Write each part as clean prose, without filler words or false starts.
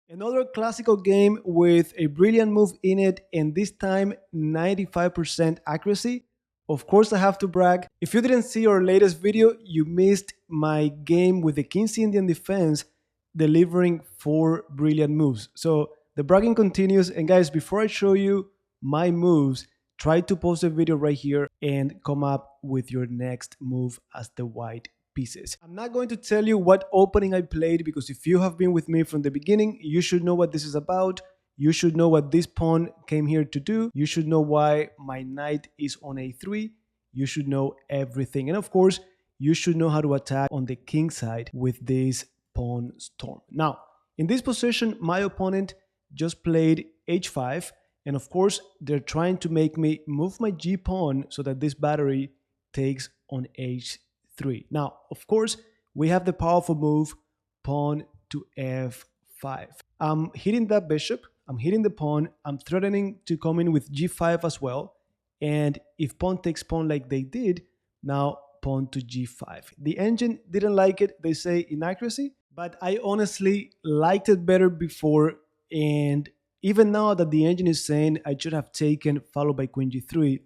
Another classical game with a brilliant move in it, and this time 95% accuracy. Of course, I have to brag. If you didn't see our latest video, you missed my game with the King's Indian defense delivering 4 brilliant moves. So the bragging continues. And guys, before I show you my moves, try to pause the video right here and come up with your next move as the white pieces. I'm not going to tell you what opening I played because if you have been with me from the beginning, you should know what this is about. You should know what this pawn came here to do. You should know why my knight is on a3. You should know everything. And of course, you should know how to attack on the king side with this pawn storm. Now, in this position, my opponent just played h5. And of course, they're trying to make me move my g pawn so that this battery takes on h3. Now, of course, we have the powerful move pawn to f5. I'm hitting that bishop. I'm hitting the pawn. I'm threatening to come in with g5 as well. And if pawn takes pawn like they did, now pawn to g5. The engine didn't like it. They say inaccuracy. But I honestly liked it better before. And even now that the engine is saying I should have taken followed by queen g3,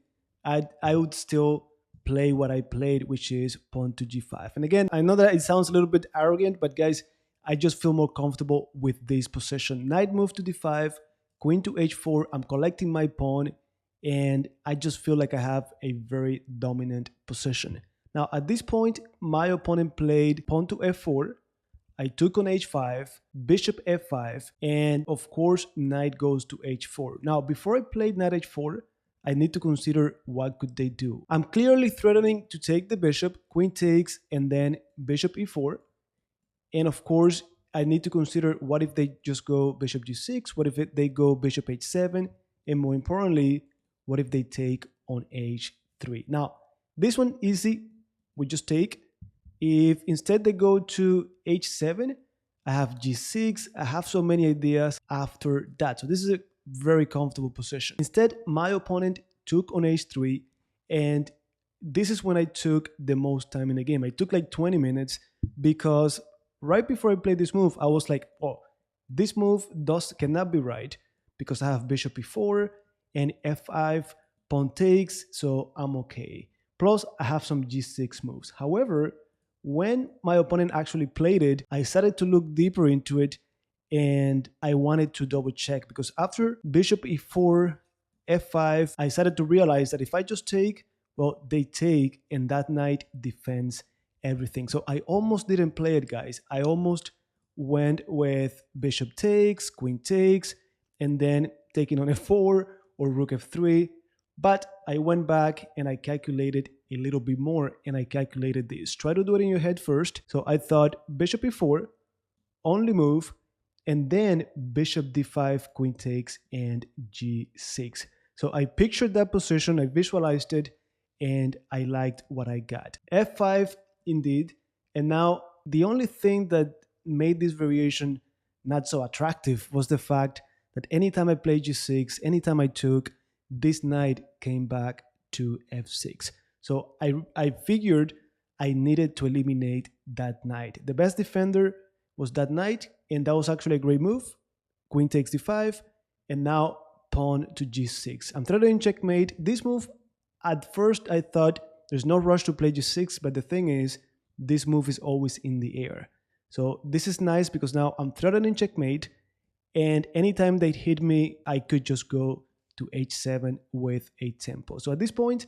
I would still play what I played, which is pawn to g5. And again, I know that it sounds a little bit arrogant, but guys, I just feel more comfortable with this position. Knight move to d5, queen to h4. I'm collecting my pawn, and I just feel like I have a very dominant position. Now, at this point, my opponent played pawn to f4. I took on h5, bishop f5, and of course, knight goes to h4. Now, before I played knight h4, I need to consider what could they do. I'm clearly threatening to take the bishop, queen takes, and then bishop e4. And of course, I need to consider what if they just go bishop g6, what if they go bishop h7, and more importantly, what if they take on h3. Now, this one easy, we just take. If instead they go to h7, I have g6, I have so many ideas after that. So this is a very comfortable position. Instead, my opponent took on h3, and this is when I took the most time in the game. I took like 20 minutes because right before I played this move, I was like, oh, this move cannot be right because I have bishop e4 and f5, pawn takes, so I'm okay. Plus, I have some g6 moves. However, when my opponent actually played it, I started to look deeper into it and I wanted to double check because after bishop e4, f5, I started to realize that if I just take, well, they take and that knight defends everything. So I almost didn't play it, guys. I almost went with bishop takes, queen takes, and then taking on f4 or rook f3. But I went back and I calculated a little bit more and I calculated this. Try to do it in your head first. So I thought bishop e4, only move, and then bishop d5, queen takes, and g6. So I pictured that position, I visualized it, and I liked what I got. f5 indeed. And now the only thing that made this variation not so attractive was the fact that anytime I played g6, anytime I took, this knight came back to f6. So I figured I needed to eliminate that knight. The best defender was that knight, and that was actually a great move. Queen takes d5, and now pawn to g6. I'm threatening checkmate. This move, at first I thought there's no rush to play g6, but the thing is, this move is always in the air. So this is nice because now I'm threatening checkmate, and anytime they hit me, I could just go to h7 with a tempo. So at this point,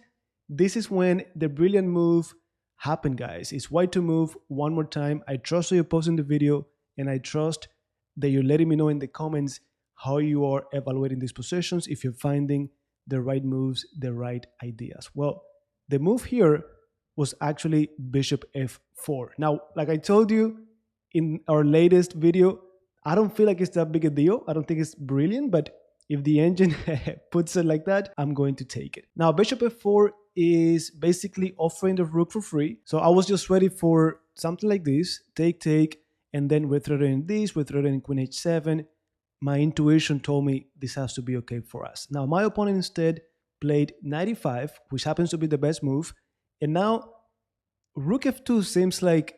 this is when the brilliant move happened, guys. It's white to move one more time. I trust that you're pausing the video, and I trust that you're letting me know in the comments how you are evaluating these positions, if you're finding the right moves, the right ideas. Well, the move here was actually bishop f4. Now, like I told you in our latest video, I don't feel like it's that big a deal. I don't think it's brilliant, but if the engine puts it like that, I'm going to take it. Now, bishop f4 is basically offering the rook for free. So I was just ready for something like this, take, and then we're threatening this, we're threatening queen h7. My intuition told me this has to be okay for us. Now, my opponent instead played knight e5, which happens to be the best move. And now rook f2 seems like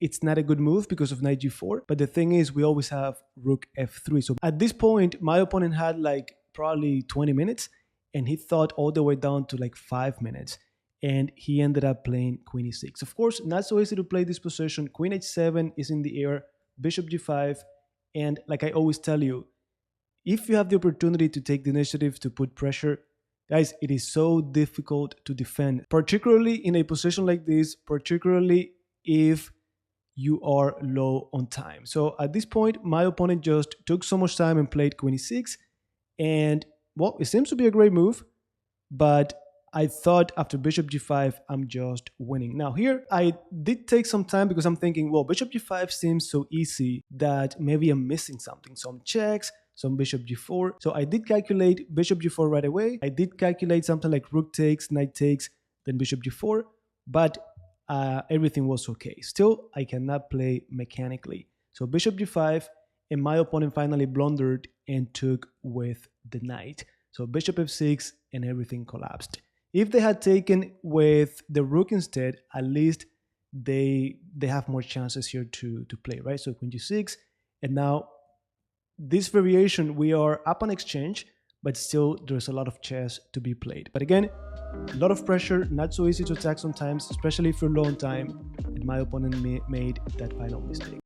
it's not a good move because of knight g4. But the thing is, we always have rook f3. So at this point, my opponent had like probably 20 minutes, and he thought all the way down to like 5 minutes. And he ended up playing queen e6. Of course, not so easy to play this position. Queen h7 is in the air, bishop g5. And like I always tell you, if you have the opportunity to take the initiative to put pressure, guys, it is so difficult to defend, particularly in a position like this, particularly if you are low on time. So at this point, my opponent just took so much time and played queen e6. And well, it seems to be a great move, but I thought after bishop g5, I'm just winning. Now here, I did take some time because I'm thinking, well, bishop g5 seems so easy that maybe I'm missing something. Some checks, some bishop g4. So I did calculate bishop g4 right away. I did calculate something like rook takes, knight takes, then bishop g4, but everything was okay. Still, I cannot play mechanically. So bishop g5, and my opponent finally blundered and took with the knight. So bishop f6, and everything collapsed. If they had taken with the rook instead, at least they have more chances here to play, right? So queen g6, and now this variation, we are up on exchange, but still there's a lot of chess to be played. But again, a lot of pressure, not so easy to attack sometimes, especially if you're low on time, and my opponent made that final mistake.